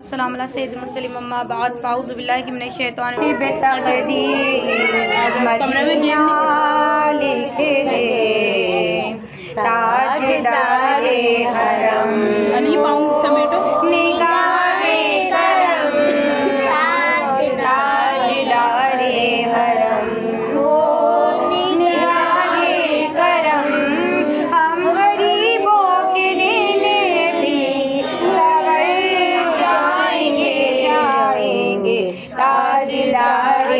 السلام علیکم سید المرسلین اما بعد فاعوذ باللہ من الشیطان الرجیم بتقدیر مدینہ لکھے تاجدار حرم نگاہ کرم تاجدار حرم نگاہ کرم ہم غریبوں کے دل بھی جائیں گے تاجدار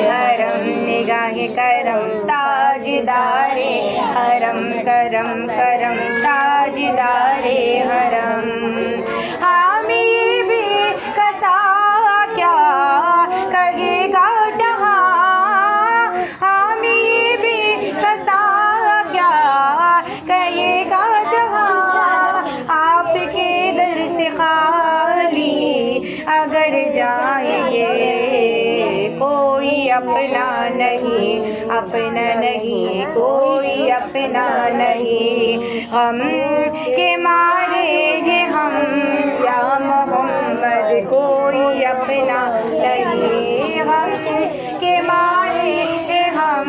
حرم نگاہ کرم تاجدار حرم کرم کرم تاجدار حرم حامی بھی کسا کیا کہے گا جہاں حامی بھی کسا کیا کہے گا جہاں آپ کے در سے خالی اگر جائیں گے کوئی اپنا نہیں کوئی اپنا نہیں غم کے مارے ہیں ہم یا محمد کوئی اپنا نہیں غم کے مارے ہیں ہم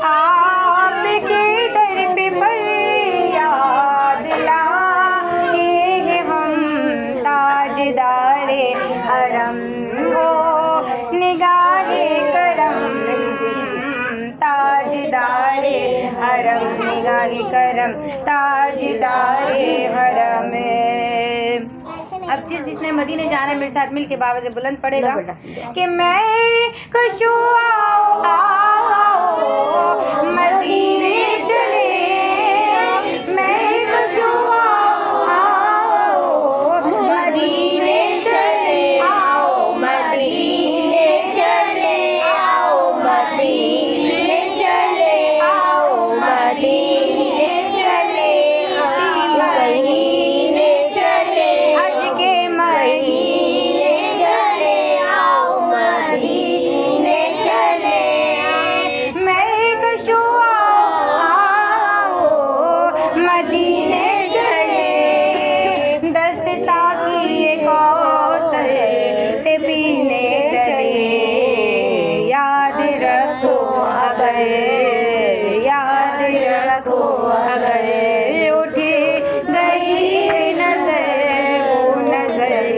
آپ کے در پہ فریاد لائے ہیں ہم تاجدار حرم ہو نگاہ کرم تاجدار حرم نگاہ کرم تاجدار حرم اب جس نے مدینے جانا ہے میرے ساتھ مل کے بابا سے بلند پڑے گا کہ میں کشو آؤ مدینے چلے میں کشو آؤ مدینے چلے آؤ مدینے چلے آؤ مدینے چلے آؤ مدینے چلے مدینے چلے حج کے مہینے چلے آؤ مدینے چلے میں کشو آؤ مدینے چلے دست ساقی کوثر سے پینے چلے یاد رکھو اگر اٹھ گئی نظر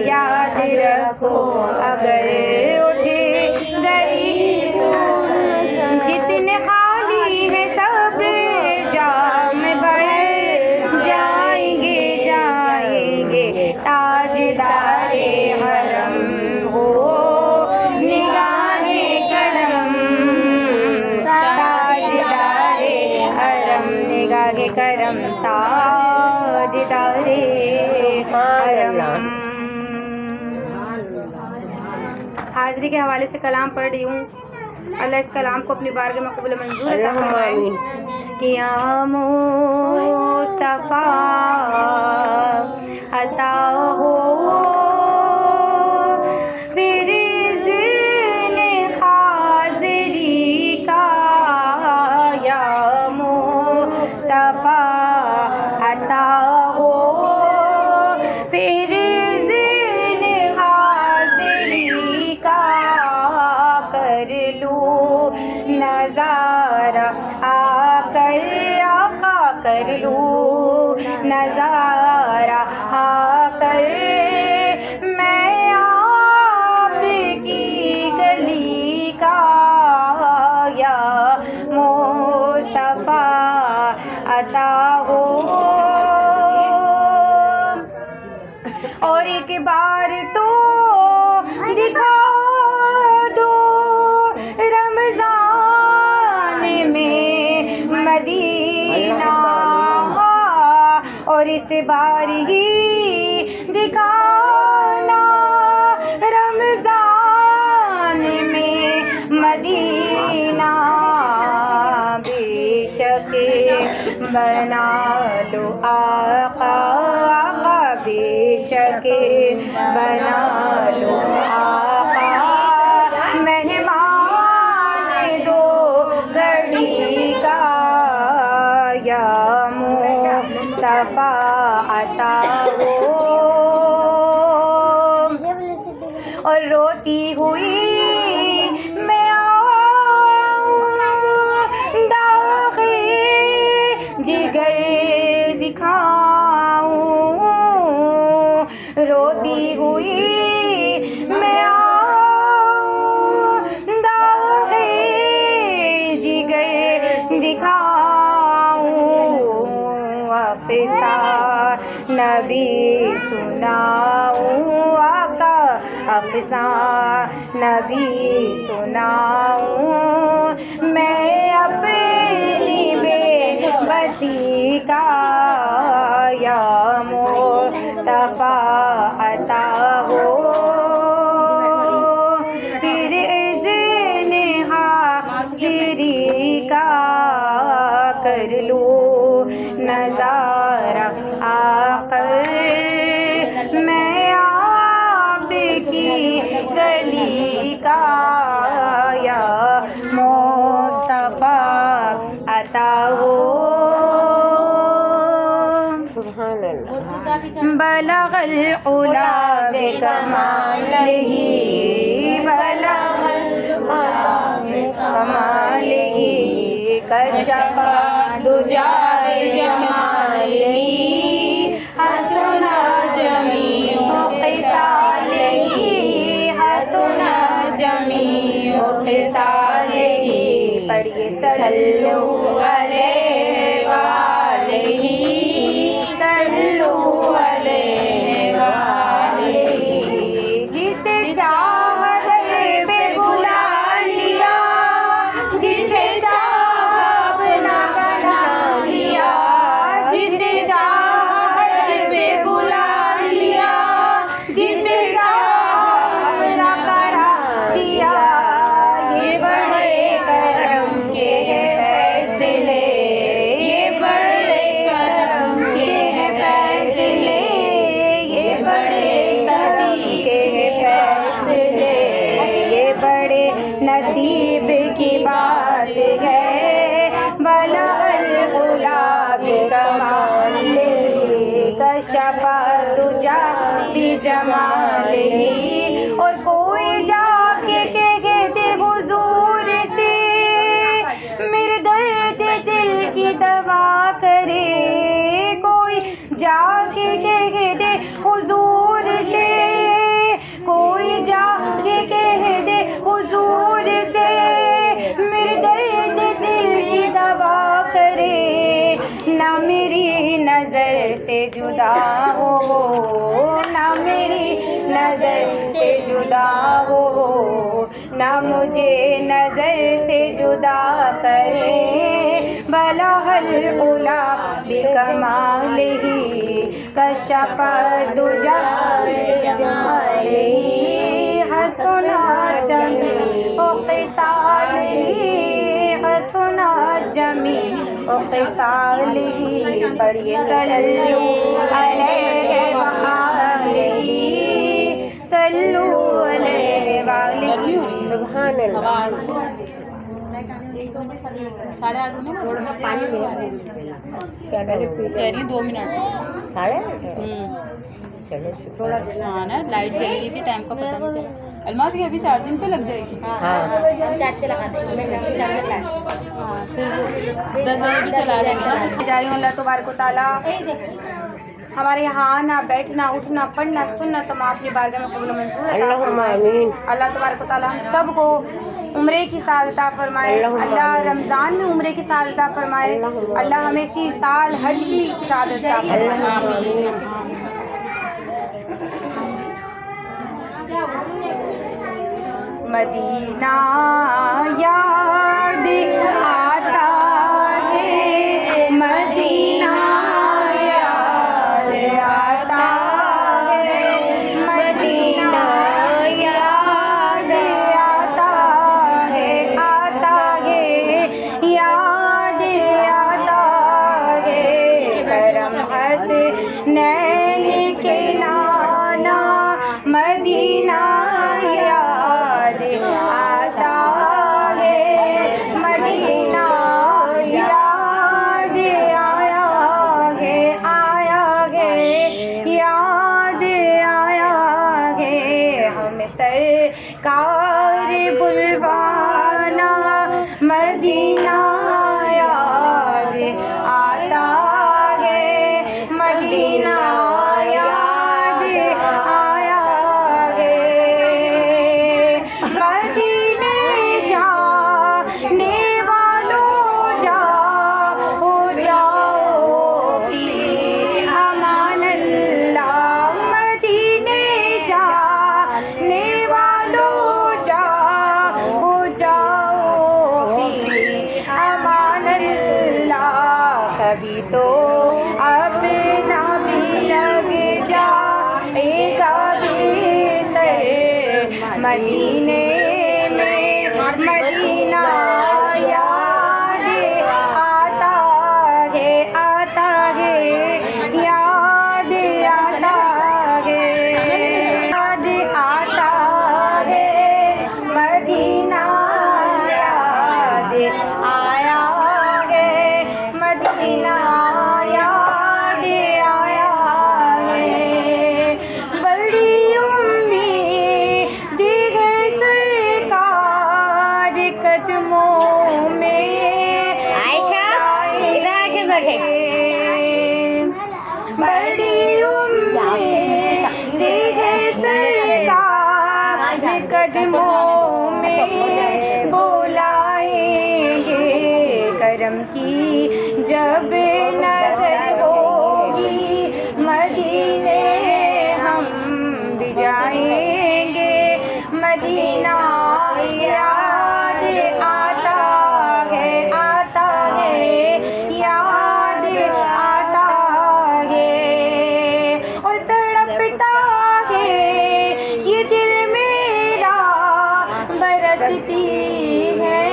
یاد رکھو اگر اٹھ گئی جتنے خالی ہیں سب جام بھر جائیں گے تاجدار حرم ہو نگاہ کرم تاجدار حرم نگاہ کرم تاجدار حرم حاضری کے حوالے سے کلام پڑھ رہی ہوں اللہ اس کلام کو اپنی بارگاہ میں قبول منظور عطا فرمائے کہ یا مصطفیٰ عطا ہو پھر اذن حاضری کا یا مصطفیٰ عطا ہو پھر اذن حاضری کا کر لوں نظارہ آ کر آقا کر لوں نظارہ آ کر میں آپ کی گلی کا یا مصطفیٰ عطا ہو اور ایک بار تو دکھا دو رمضان میں مدینہ اور اس بار ہی دکھانا رمضان میں مدینہ بے شک بنا لو آقا آقا بے شک بنا لو آقا مہمان دو گھڑی کا یا مصطفیٰ عطا ہو اور روتی ہوئی میں آؤں داغ جگر دکھاؤں، روتی ہوئی میں آؤں داغ جگر دکھاؤں، افسانہ بھی سناؤں آقا، افسانہ بھی سناؤں میں اپنی بے بسی کا، یا مصطفیٰ عطا ہو پھر اذن حاضری کا، کر لوں نظارہ آخر میں آپ کی گلی کا، یا مصطفیٰ عطا ہو۔ سبحان اللہ۔ بلغ العلا بکمالہ، بلغ العلا بکمالہ، کشف الدجیٰ بجمالہ، حسن جمیع خصالہ، حسن جمیع خصالہ، پڑھیے صلو علیہ وآلہ، صلو علیہ وآلہ، جسے چاہا در پہ بلا لیا، جسے چاہا اپنا بنا لیا، جسے چاہا در پہ بلا لیا، جسے چاہا اپنا کرا دیا، یہ بڑے کرم کے فیصلے، یہ بڑے کرم کے فیصلے، یہ بڑے کرم کے فیصلے، یہ بڑے نصیب کی بات ہے، بلغ العلا بکمالہ، کشف الدجیٰ بجمالہ، اور کوئی جا کے کہتے حضور سے میرے درد دل کی دوا کرے، کوئی جا کے کہتے حضور سے، کوئی جا کے کہتے حضور سے میرے درد دل کی دوا کرے، نہ میری نظر سے جدا ہو، نہ میری نظر سے جدا ہو، نہ مجھے نظر سے جدا کرے، بلغ العلا بکمالہ، کشف الدجیٰ بجمالہ، حسن جمیع خصالہ، حسن جمیع خصالہ، پڑھیے صلو علیہ وآلہ، صلو علیہ وآلہ، سبحان اللہ۔ ساڑھے 8 ہونے تھوڑا سا پانی لے کہہ رہی 2 منٹ ساڑھے چلو تھوڑا ہاں نا لائٹ جل رہی تھی ٹائم کا پتہ نہیں چلا الماس کی ابھی چارجنگ پہ لگ جائے گی ہاں چارج پہ لگا دیں گے ہاں پھر 10 بجے بھی چلا دیں گے نا جا رہی ہوں اللہ تبارک و تعالیٰ ہمارے یہاں آنا بیٹھنا اٹھنا پڑھنا سننا تمام اپنی بارگاہ میں قبول و منظور اللہم آمین۔ اللہ تبارک و تعالیٰ ہم سب کو عمرے کی سعادت عطا فرمائے، اللہ رمضان میں عمرے کی سعادت عطا فرمائے، اللہ ہمیں اسی سال حج کی سعادت عطا فرمائے۔ مدینہ یاد آتا ہے، مدینہ یاد آتا ہے، مدینہ یاد آتا ہے، آتا ہے یاد آتا ہے، کرم حسنین کے نانا مدینہ یاد آتا ہے، مدینہ یاد آیا ہے، آیا ہے یاد آیا ہے، ہم ہمیں سرکار بلوانا مدینہ یاد آتا ہے، مدینہ یاد آیا ہے، مدینے جانے والوں جاؤ فی امان اللہ، مدینے جانے والوں جاؤ فی امان اللہ، کبھی تو اپنا بھی لگ جائے گا بستر مدینے میں، مدینہ یاد آتا ہے، آتا ہے، یاد آتا ہے، یاد آتا ہے، مدینہ یاد آیا ہے، مدینہ یاد آیا ہے، بڑی امید ہے سرکار قدموں میں بڑی امید ہے سرکار قدموں میں بلائیں گے، کرم کی جب نظر ہوگی مدینے ہم بھی جائیں گے، مدینہ یاد آتا ہے، آتا ہے، یاد آتا ہے، اور تڑپتا ہے یہ دل میرا، برستی ہے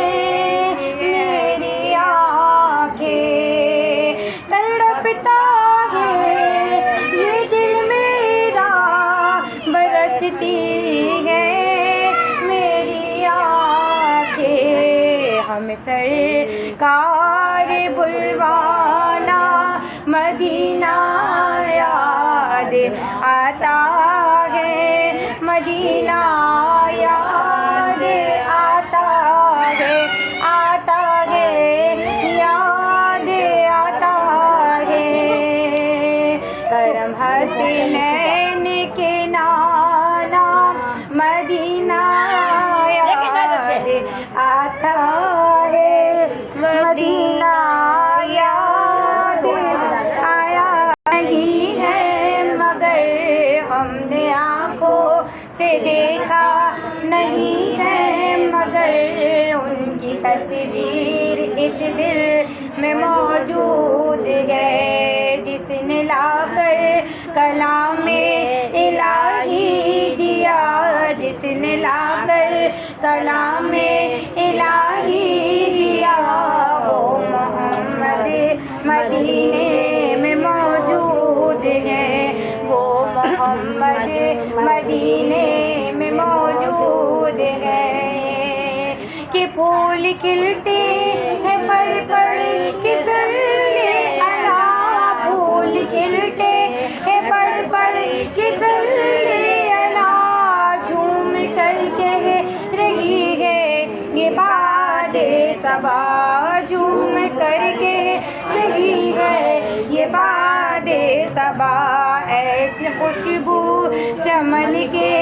میری آنکھیں، تڑپتا ہے یہ دل میرا، برستی ہے میری آنکھیں، ہم سرکار بلوانا مدینہ یاد آتا ہے، مدینہ یاد آتا ہے، آتا ہے، یاد آتا ہے، کرم حسنین کے نانا مدینہ یاد آتا ہے، مدینہ یاد آیا نہیں ہے مگر ہم نے آنکھوں سے دیکھا نہیں ہے، مگر ان کی تصویر اس دل میں موجود ہے، جس نے لا کر کلام الہی دیا، جس نے لا کر کلام الہی دیا، وہ محمد مدینے میں موجود ہے، وہ محمد مدینے میں موجود ہے، کہ پھول کھلتے ہیں پڑھ پڑھ کے صلی اللہ، پھول کھلتے ہیں پڑھ پڑھ کے صلی اللہ، جھوم کر کہہ رہی ہے یہ باد صبا، جھوم کر کہہ رہی ہے یہ باد صبا، ایسی خوشبو چمن کے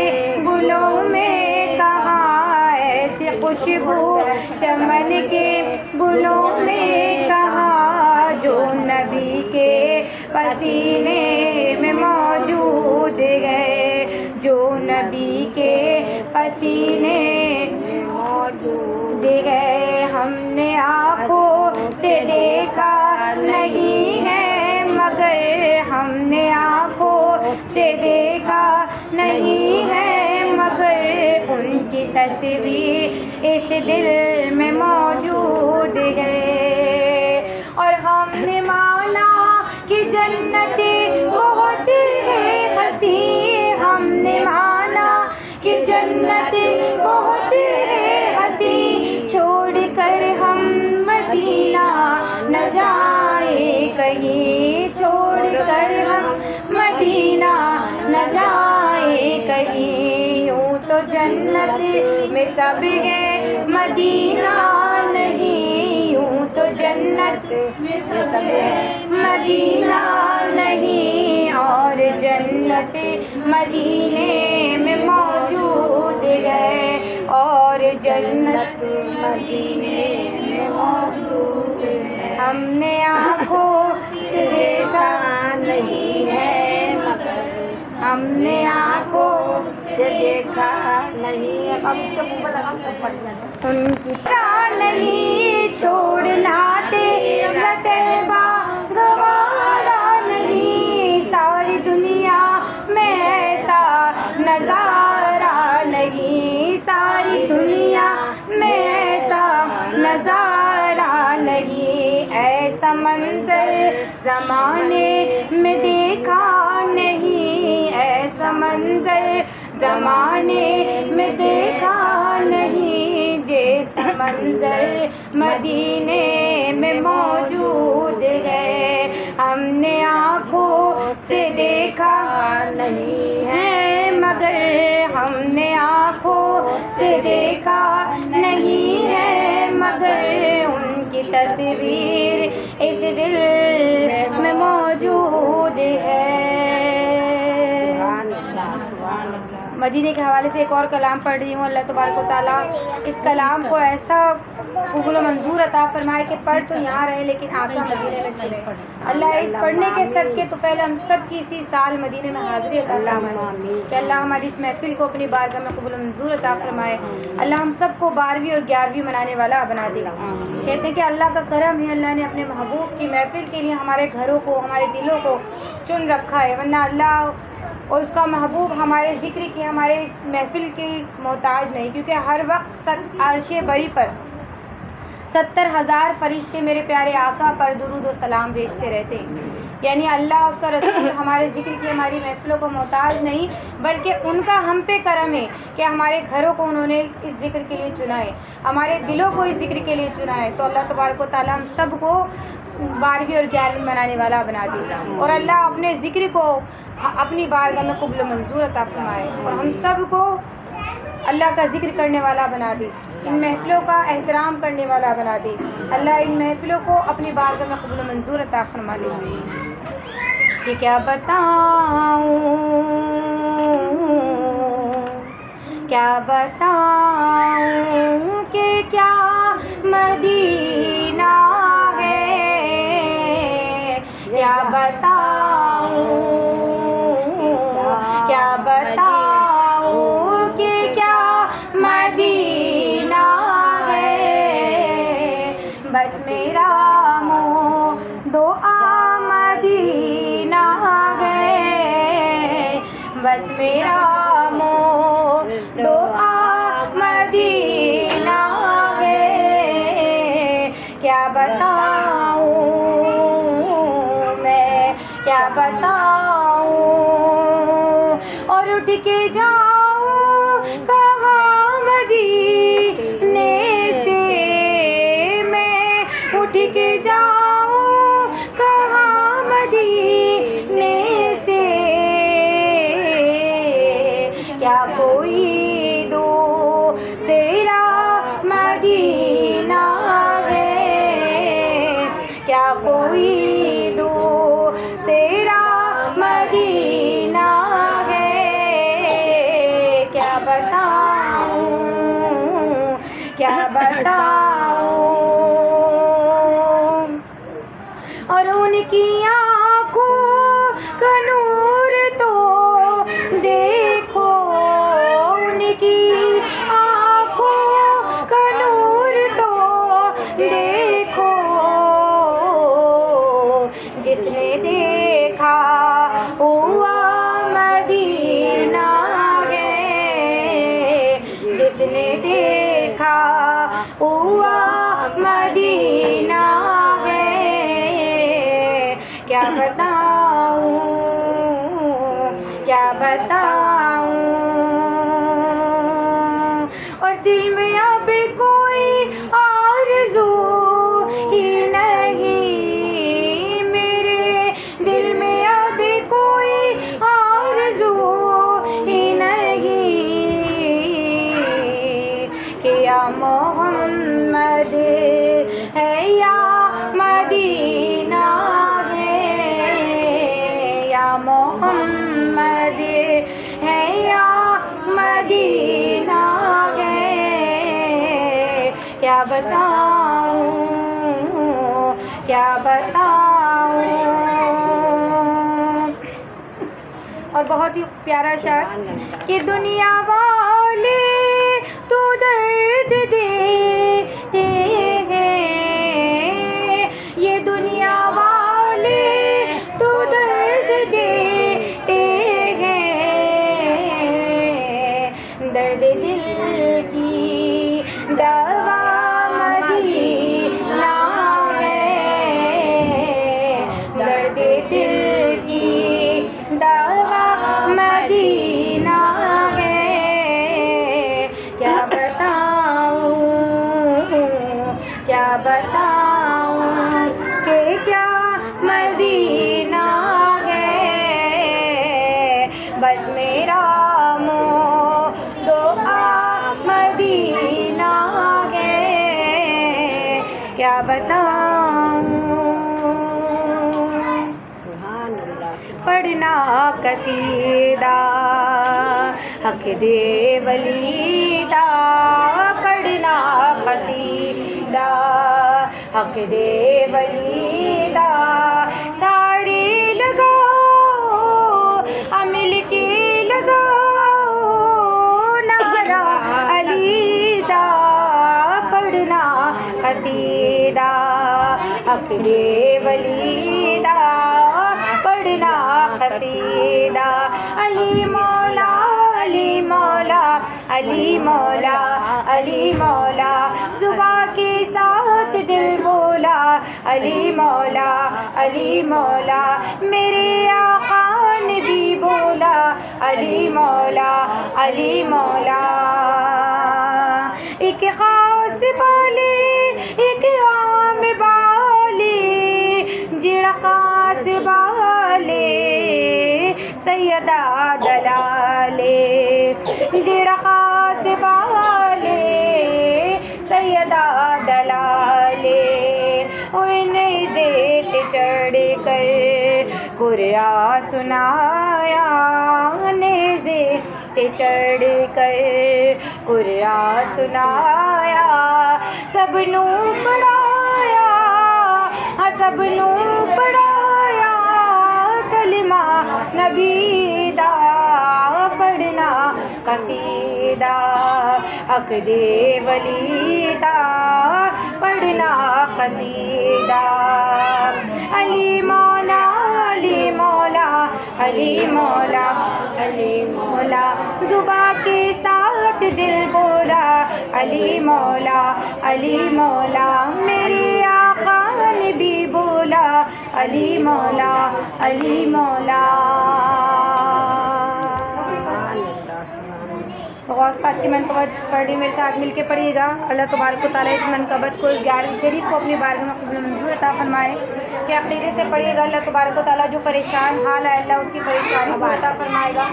گلوں میں کہاں، ایسی خوشبو چمن کے گلوں میں کہاں، جو نبی کے پسینے میں موجود ہے، جو نبی کے پسینے میں موجود ہے، ہم نے آنکھوں سے دیکھا نہیں ہے مگر ہم نے آنکھوں سے دیکھا نہیں ہے مگر ان کی تصویر اس دل میں موجود ہے، اور ہم نے مانا کہ جنت بہت ہے حسین، ہم نے مانا کہ جنت بہت ہے حسین، چھوڑ کر ہم مدینہ نہ جائیں کہیں، چھوڑ کر ہم مدینہ نہ جائیں کہیں، یوں تو تو جنت میں سب ہے مدینہ نہیں، یوں تو جنت میں سب ہے مدینہ نہیں، اور جنت مدینے میں موجود ہے، اور جنت مدینے میں موجود ہے۔ ہم نے آنکھوں سے دیکھا نہیں ہے مگر، ہم نے آنکھوں سے دیکھا نہیں ہے، اب اس کا منہ لگا سب پڑھنا ان کی طرح نہیں چھوڑنا تیرا طیبہ گوارا نہیں، ساری دنیا میں ایسا نظارہ نہیں، ساری دنیا میں ایسا نظارہ نہیں، ایسا منظر زمانے میں دیکھا نہیں، ایسا منظر زمانے میں دیکھا نہیں، جیسا منظر مدینے میں موجود ہے، ہم نے آنکھوں سے دیکھا نہیں ہے مگر، ہم نے آنکھوں سے دیکھا نہیں ہے مگر، ان کی تصویر اس دل میں موجود ہے۔ مدینے کے حوالے سے ایک اور کلام پڑھ رہی ہوں۔ اللہ تبارک و تعالیٰ اس کلام کو ایسا قبول و منظور عطا فرمائے کہ پڑھ تو یہاں رہے لیکن آقا مدینے میں سنے۔ اللہ اس پڑھنے کے صدقے تو پہلے ہم سب کی اسی سال مدینے میں حاضری عطا فرمائے کہ اللہ ہماری اس محفل کو اپنی بارگاہ میں قبول و منظور عطا فرمائے۔ اللہ ہم سب کو 12ویں اور 11ویں منانے والا بنا دے۔ کہتے ہیں کہ اللہ کا کرم ہے، اللہ نے اپنے محبوب کی محفل کے لیے ہمارے گھروں کو، ہمارے دلوں کو چن رکھا ہے، ورنہ اللہ اور اس کا محبوب ہمارے ذکر کی، ہمارے محفل کی محتاج نہیں، کیونکہ ہر وقت عرش بری پر 70,000 فرشتے میرے پیارے آقا پر درود و سلام بھیجتے رہتے ہیں، یعنی اللہ اس کا رسول ہمارے ذکر کی، ہماری محفلوں کو محتاج نہیں، بلکہ ان کا ہم پہ کرم ہے کہ ہمارے گھروں کو انہوں نے اس ذکر کے لیے چنا ہے، ہمارے دلوں کو اس ذکر کے لیے چنا ہے۔ تو اللہ تبارک و تعالیٰ ہم سب کو 12ویں اور 11ویں منانے والا بنا دے، اور اللہ اپنے ذکر کو اپنی بارگاہ میں قبول و منظور عطا فرمائے، اور ہم سب کو اللہ کا ذکر کرنے والا بنا دے، ان محفلوں کا احترام کرنے والا بنا دے، اللہ ان محفلوں کو اپنی بارگاہ میں قبول و منظور عطا فرما دے۔ کہ کیا بتاؤں، کیا بتاؤں کہ کیا مدینہ ہے، کیا بتاؤں، کیا بتاؤں کہ کیا مدینہ ہے، بس میرا منہ دعا مدینہ ہے، بس میرا منہ دعا مدینہ ہے، کیا بتاؤں میں، کیا بتاؤں، اور اٹھ کے جاؤں کہاں مدینے سے میں، اٹھ کے جاؤں کہاں مدینے سے، کیا کوئی دوسرا مدینہ ہے، کیا کوئی دوسرا مدینہ ہے، کیا بتاؤں، کیا بتاؤں، اور ان کی آنکھوں کا نور تو دیکھو، ان کی آنکھوں کا نور تو دیکھو، جس نے دیکھا ہوا مدینہ ہے، جس نے دیکھا ہوا مدینہ ہے، کیا بتاؤں، کیا بتاؤں، یا محمد ہے یا مدینہ ہے، یا محمد ہے یا مدینہ ہے، کیا بتاؤں کیا بتاؤں۔ اور بہت ہی پیارا شعر کہ دنیا والے تو درد دیتے ہیں، یہ دنیا والے تو درد دیتے ہیں، درد دل کی دوا مدینہ ہے، درد دل کی دوا مدینہ ہے، کیا بتاؤں کیا بتاؤں کہ کیا مدینہ ہے، بس میرا دعا مدینہ ہے، کیا بتاؤں۔ پڑھنا قصیدہ حق دے ولیدہ، پڑھنا قصیدہ حق دے ولیدہ، ساڑی لگاؤ عمل کی لگاؤ نعرہ علیدہ، پڑھنا قصیدہ حق دے ولیدہ، پڑھنا قصیدہ علی مولا علی مولا علی مولا علی مولا، زباں کے ساتھ دل بولا علی مولا علی مولا، میرے آقا نے بھی بولا علی مولا علی مولا، ایک خاص بالے ایک عام بالے، جڑا خاص بالے سیدہ دلالے، جڑا خاص بالے سیدہ دلالے، انہیں دیت چڑھ کر قرآن سنایا، انہیں دیت چڑھ کر قرآن سنایا، سب نو پڑھایا سب نو پڑھایا کلمہ نبی دا، پڑھنا قصیدہ حق دے ولیدہ، پڑھنا قصیدہ علی مولا علی مولا علی مولا علی مولا، زباں کے ساتھ دل بولا علی مولا علی مولا، میرے آقا نے بھی بولا علی مولا علی مولا۔ غوث پاک کی منقبت پڑھی میرے ساتھ مل کے پڑھیے گا۔ اللہ تبارک و تعالیٰ اس منقبت کو 11ویں شریف کو اپنی بارگاہ میں قبول منظور عطا فرمائے، کہ عقیدے سے پڑھیے گا۔ اللہ تبارک و تعالیٰ جو پریشان حال ہے اللہ اس کی پریشانی کو عطا فرمائے گا،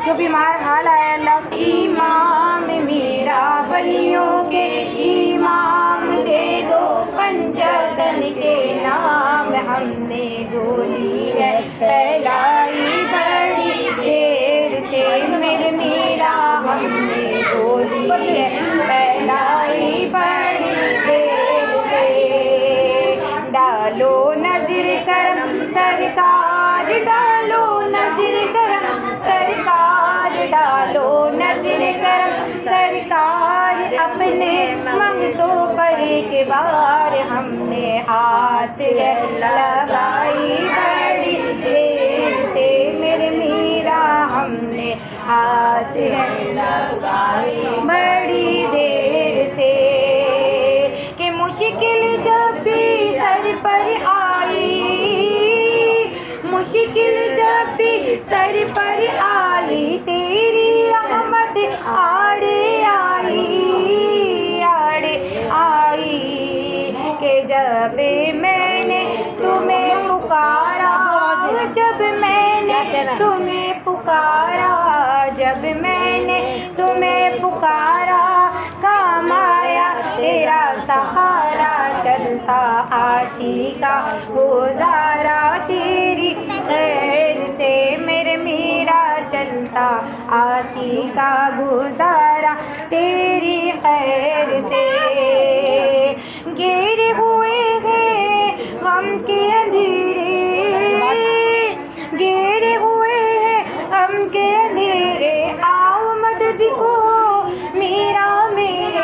جو بیمار حال ہے اللہ اس کی۔ امام میرا ولیوں کے امام دے دو، پنجتن کے نام ہم نے جو لی ہے، پھیلائی بڑی دیر سے میرے میرا ہم نے جو لی ہے، پھیلائی بڑی دیر سے، ڈالو نظر کرم سرکار ڈالو نظر کرم سرکار ڈالو نظر کرم سرکار، اپنے منگتوں پر ایک بار ہم نے حاصل لگائی بڑی دیر سے میرے میرا ہم نے حاصل لگائی بڑی دیر سے، کہ مشکل جب بھی سر پر آئی، مشکل جب بھی سر پر آئی، تیری رحمت آڑے آئی آڑے آئی، کہ جب میں نے تمہیں پکارا، جب میں نے تمہیں پکارا، جب میں نے تمہیں پکارا، کام تھا آسی کا گزارا تیری خیر سے میرے میرا چلتا آسی کا گزارا تیری خیر سے گھیرے ہوئے ہیں غم کے اندھیرے گھیرے ہوئے ہیں غم کے اندھیرے آؤ مدد کو میرا میرے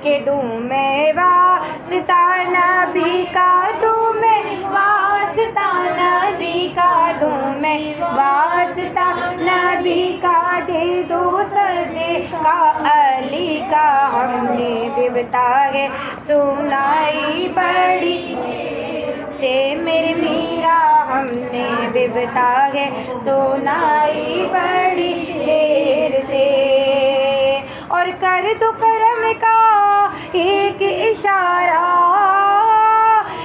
کہ دوں میں واسطہ نبی کا دوں میں واسطہ نبی کا دوں میں واسطہ نبی کا دے دو صدقہ علی کا ہم نے ببتا ہے سنائی بڑی سے میرے میرا ہم نے ببتا ہے سنائی بڑی دیر سے اور کر دو کرم کا ایک اشارہ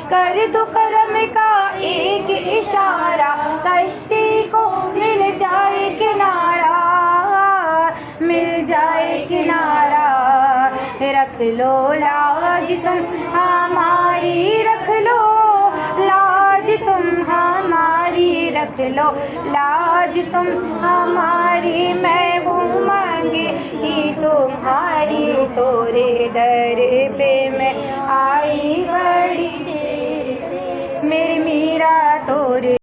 کر دو کرم کا ایک اشارہ کشتی کو مل جائے کنارہ مل جائے کنارہ رکھ لو لاج تم ہماری رکھ لو لاج تم ہماری رکھ لو لاج تم ہماری میں ہوں مانگے کہ تمہاری تورے در پہ میں آئی بڑی دیر سے میرے میرا تورے